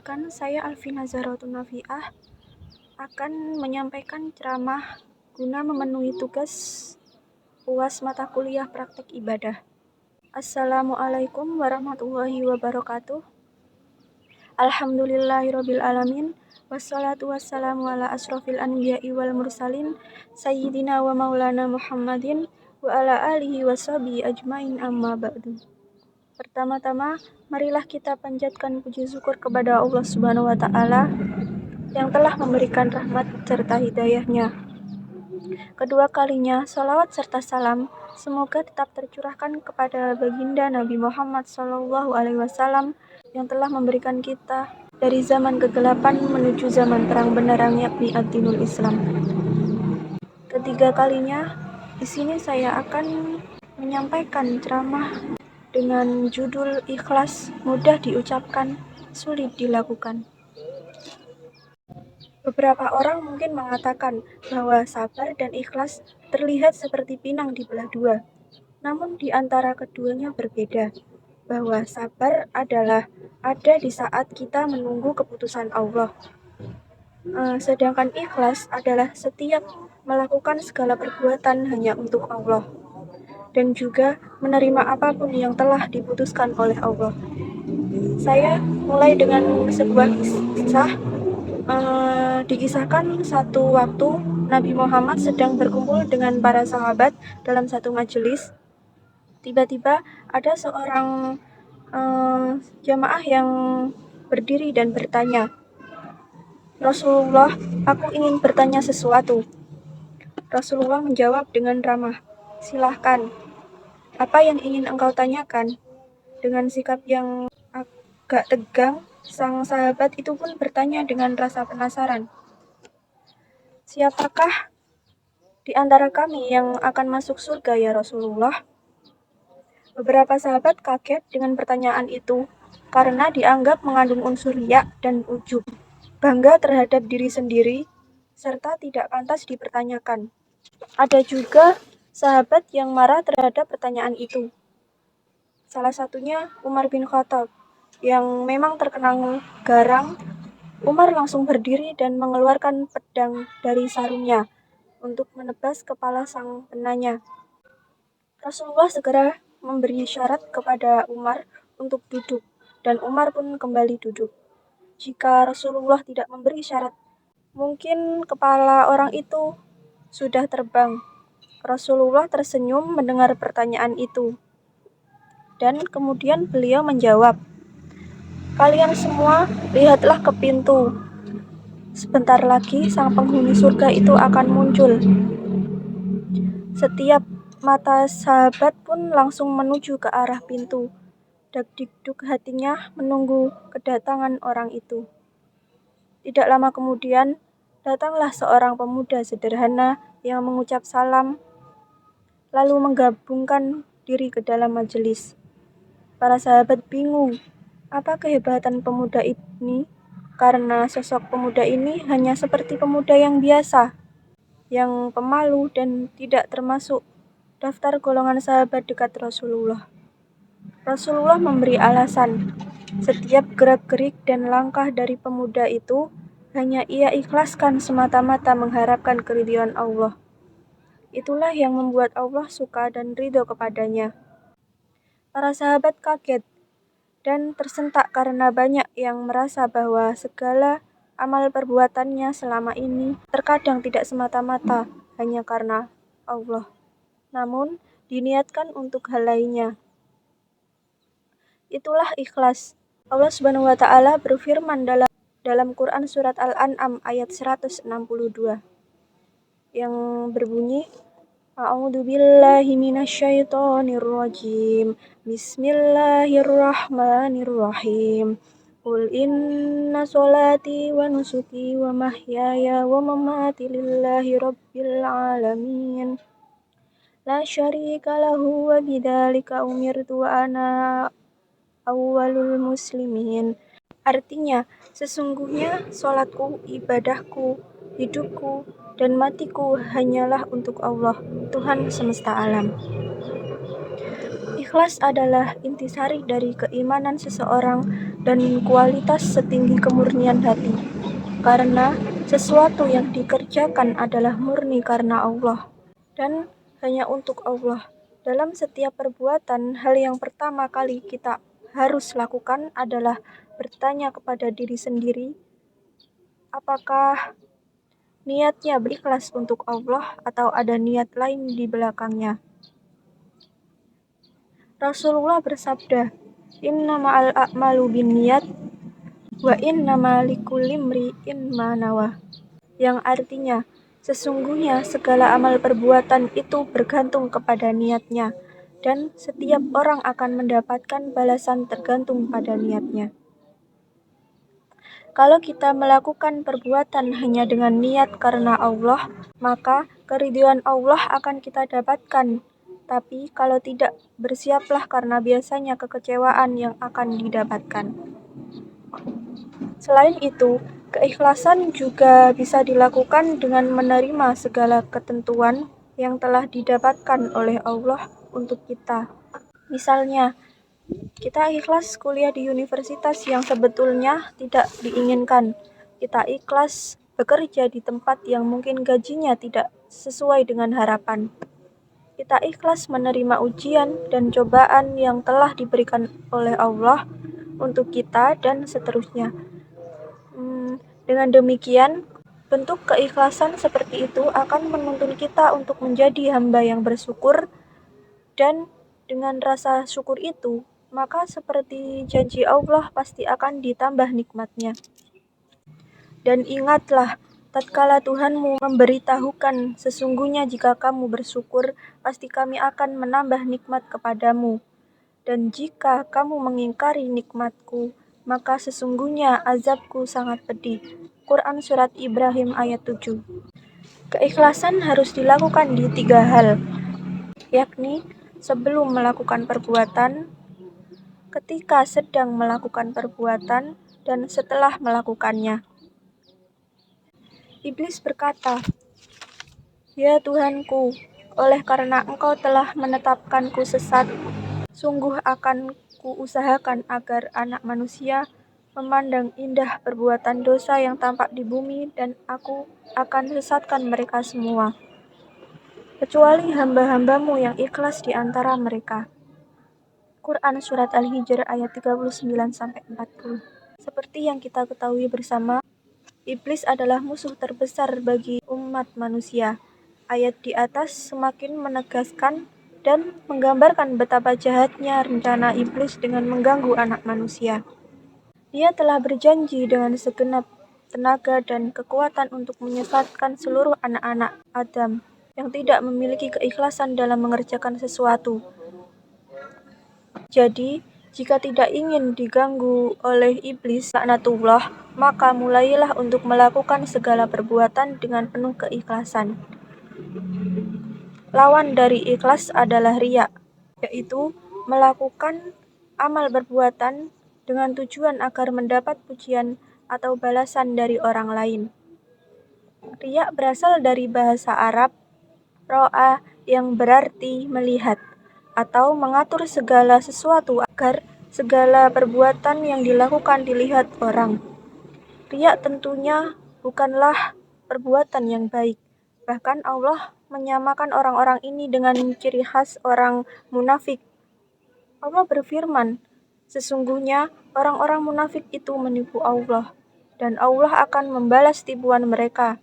Perkenalkan, saya Alvina Zahratun Nafiah akan menyampaikan ceramah guna memenuhi tugas UAS mata kuliah praktek ibadah. Assalamualaikum warahmatullahi wabarakatuh. Alhamdulillahirabbil alamin. Wassalatu wassalamu ala asrofil anbiya'i wal mursalin sayyidina wa maulana Muhammadin wa ala alihi washabihi ajmain amma ba'du. Pertama-tama, marilah kita panjatkan puji syukur kepada Allah Subhanahu wa Ta'ala yang telah memberikan rahmat serta hidayahnya. Kedua kalinya, salawat serta salam semoga tetap tercurahkan kepada baginda Nabi Muhammad SAW yang telah memberikan kita dari zaman kegelapan menuju zaman terang benderang, yakni ad-dinul Islam. Ketiga kalinya, di sini saya akan menyampaikan ceramah dengan judul Ikhlas, mudah diucapkan, sulit dilakukan. Beberapa orang mungkin mengatakan bahwa sabar dan ikhlas terlihat seperti pinang dibelah dua. Namun di antara keduanya berbeda, bahwa sabar adalah ada di saat kita menunggu keputusan Allah. Sedangkan ikhlas adalah setiap melakukan segala perbuatan hanya untuk Allah, dan juga menerima apapun yang telah diputuskan oleh Allah. Saya mulai dengan sebuah kisah. Dikisahkan satu waktu Nabi Muhammad sedang berkumpul dengan para sahabat dalam satu majelis. Tiba-tiba ada seorang jamaah yang berdiri dan bertanya, "Rasulullah, aku ingin bertanya sesuatu." Rasulullah menjawab dengan ramah, "Silahkan. Apa yang ingin engkau tanyakan?" Dengan sikap yang agak tegang, sang sahabat itu pun bertanya dengan rasa penasaran, "Siapakah di antara kami yang akan masuk surga ya Rasulullah?" Beberapa sahabat kaget dengan pertanyaan itu karena dianggap mengandung unsur riya dan ujub, bangga terhadap diri sendiri, serta tidak pantas dipertanyakan. Ada juga sahabat yang marah terhadap pertanyaan itu. Salah satunya Umar bin Khattab, yang memang terkenal garang. Umar langsung berdiri dan mengeluarkan pedang dari sarungnya untuk menebas kepala sang penanya. Rasulullah segera memberi syarat kepada Umar untuk duduk, dan Umar pun kembali duduk. Jika Rasulullah tidak memberi syarat, mungkin kepala orang itu sudah terbang. Rasulullah tersenyum mendengar pertanyaan itu, dan kemudian beliau menjawab, "Kalian semua lihatlah ke pintu. Sebentar lagi sang penghuni surga itu akan muncul." Setiap mata sahabat pun langsung menuju ke arah pintu. Degduk hatinya menunggu kedatangan orang itu. Tidak lama kemudian, datanglah seorang pemuda sederhana yang mengucap salam, lalu menggabungkan diri ke dalam majelis. Para sahabat bingung, apa kehebatan pemuda ini? Karena sosok pemuda ini hanya seperti pemuda yang biasa, yang pemalu dan tidak termasuk daftar golongan sahabat dekat Rasulullah. Rasulullah memberi alasan, setiap gerak-gerik dan langkah dari pemuda itu hanya ia ikhlaskan semata-mata mengharapkan keridhaan Allah. Itulah yang membuat Allah suka dan ridho kepadanya. Para sahabat kaget dan tersentak karena banyak yang merasa bahwa segala amal perbuatannya selama ini terkadang tidak semata-mata hanya karena Allah, namun diniatkan untuk hal lainnya. Itulah ikhlas. Allah Subhanahu wa Ta'ala berfirman dalam Quran surat Al-An'am ayat 162 yang berbunyi, A'udzubillahi minasyaitonirrajim. Bismillahirrahmanirrahim. Qul inna sholati wa nusuki wa mahyaya wa mamati lillahi rabbil alamin. La syarika lahu wa bidzalika umirtu wa ana awwalul muslimin. Artinya, sesungguhnya sholatku, ibadahku, hidupku, dan matiku hanyalah untuk Allah, Tuhan semesta alam. Ikhlas adalah intisari dari keimanan seseorang dan kualitas setinggi kemurnian hati, karena sesuatu yang dikerjakan adalah murni karena Allah dan hanya untuk Allah. Dalam setiap perbuatan, hal yang pertama kali kita harus lakukan adalah bertanya kepada diri sendiri, apakah niatnya berikhlas untuk Allah atau ada niat lain di belakangnya. Rasulullah bersabda, "Innamal a'malu binniyat wa innama likulli imri'in ma nawa." Yang artinya, sesungguhnya segala amal perbuatan itu bergantung kepada niatnya, dan setiap orang akan mendapatkan balasan tergantung pada niatnya. Kalau kita melakukan perbuatan hanya dengan niat karena Allah, maka keridhaan Allah akan kita dapatkan. Tapi kalau tidak, bersiaplah karena biasanya kekecewaan yang akan didapatkan. Selain itu, keikhlasan juga bisa dilakukan dengan menerima segala ketentuan yang telah didapatkan oleh Allah untuk kita. Misalnya, kita ikhlas kuliah di universitas yang sebetulnya tidak diinginkan. Kita ikhlas bekerja di tempat yang mungkin gajinya tidak sesuai dengan harapan. Kita ikhlas menerima ujian dan cobaan yang telah diberikan oleh Allah untuk kita dan seterusnya. Dengan demikian, bentuk keikhlasan seperti itu akan menuntun kita untuk menjadi hamba yang bersyukur, dan dengan rasa syukur itu, maka seperti janji Allah pasti akan ditambah nikmatnya. Dan ingatlah, tatkala Tuhanmu memberitahukan, sesungguhnya jika kamu bersyukur, pasti kami akan menambah nikmat kepadamu. Dan jika kamu mengingkari nikmatku, maka sesungguhnya azabku sangat pedih. Quran Surat Ibrahim ayat 7. Keikhlasan harus dilakukan di 3 hal, yakni sebelum melakukan perbuatan, ketika sedang melakukan perbuatan, dan setelah melakukannya. Iblis berkata, "Ya Tuhanku, oleh karena Engkau telah menetapkanku sesat, sungguh akan kuusahakan agar anak manusia memandang indah perbuatan dosa yang tampak di bumi, dan aku akan sesatkan mereka semua, kecuali hamba-hambamu yang ikhlas di antara mereka." Quran Surat Al-Hijr ayat 39-40. Seperti yang kita ketahui bersama, Iblis adalah musuh terbesar bagi umat manusia. Ayat di atas semakin menegaskan dan menggambarkan betapa jahatnya rencana iblis dengan mengganggu anak manusia. Dia telah berjanji dengan segenap tenaga dan kekuatan untuk menyesatkan seluruh anak-anak Adam yang tidak memiliki keikhlasan dalam mengerjakan sesuatu. Jadi, jika tidak ingin diganggu oleh iblis laknatullah, maka mulailah untuk melakukan segala perbuatan dengan penuh keikhlasan. Lawan dari ikhlas adalah riya, yaitu melakukan amal perbuatan dengan tujuan agar mendapat pujian atau balasan dari orang lain. Riya berasal dari bahasa Arab ro'a yang berarti melihat atau mengatur segala sesuatu agar segala perbuatan yang dilakukan dilihat orang. Riya tentunya bukanlah perbuatan yang baik. Bahkan Allah menyamakan orang-orang ini dengan ciri khas orang munafik. Allah berfirman, "Sesungguhnya orang-orang munafik itu menipu Allah, dan Allah akan membalas tipuan mereka.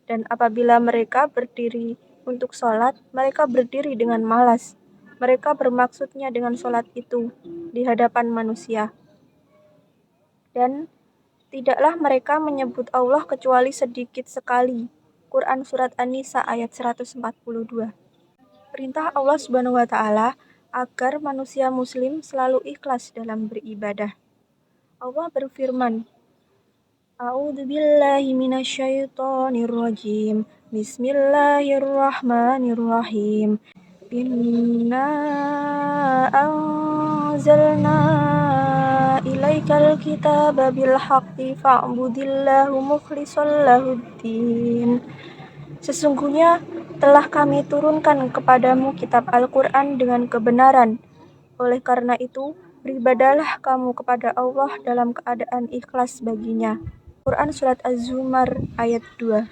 Dan apabila mereka berdiri untuk sholat, mereka berdiri dengan malas. Mereka bermaksudnya dengan sholat itu di hadapan manusia. Dan tidaklah mereka menyebut Allah kecuali sedikit sekali." Quran Surat An-Nisa ayat 142. Perintah Allah Subhanahu wa Ta'ala agar manusia muslim selalu ikhlas dalam beribadah. Allah berfirman, "A'udzubillahi minasyaitonirrajim. Bismillahirrahmanirrahim. Inna anzalna ilaikal kitaba bil haqqi fa'budillahu mukhlishan lahuddin." Sesungguhnya telah kami turunkan kepadamu kitab Al-Quran dengan kebenaran. Oleh karena itu, Beribadahlah kamu kepada Allah dalam keadaan ikhlas baginya. Quran Surat Az-Zumar ayat 2.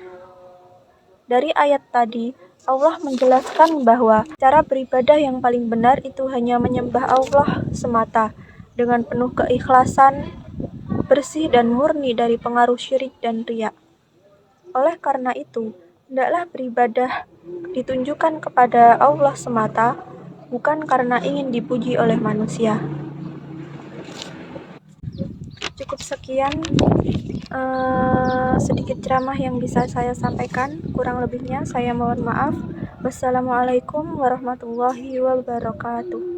Dari ayat tadi, Allah menjelaskan bahwa cara beribadah yang paling benar itu hanya menyembah Allah semata, dengan penuh keikhlasan, bersih dan murni dari pengaruh syirik dan riya. Oleh karena itu, hendaklah beribadah ditunjukkan kepada Allah semata, bukan karena ingin dipuji oleh manusia. Cukup sekian sedikit ceramah yang bisa saya sampaikan. Kurang lebihnya saya mohon maaf. Wassalamualaikum warahmatullahi wabarakatuh.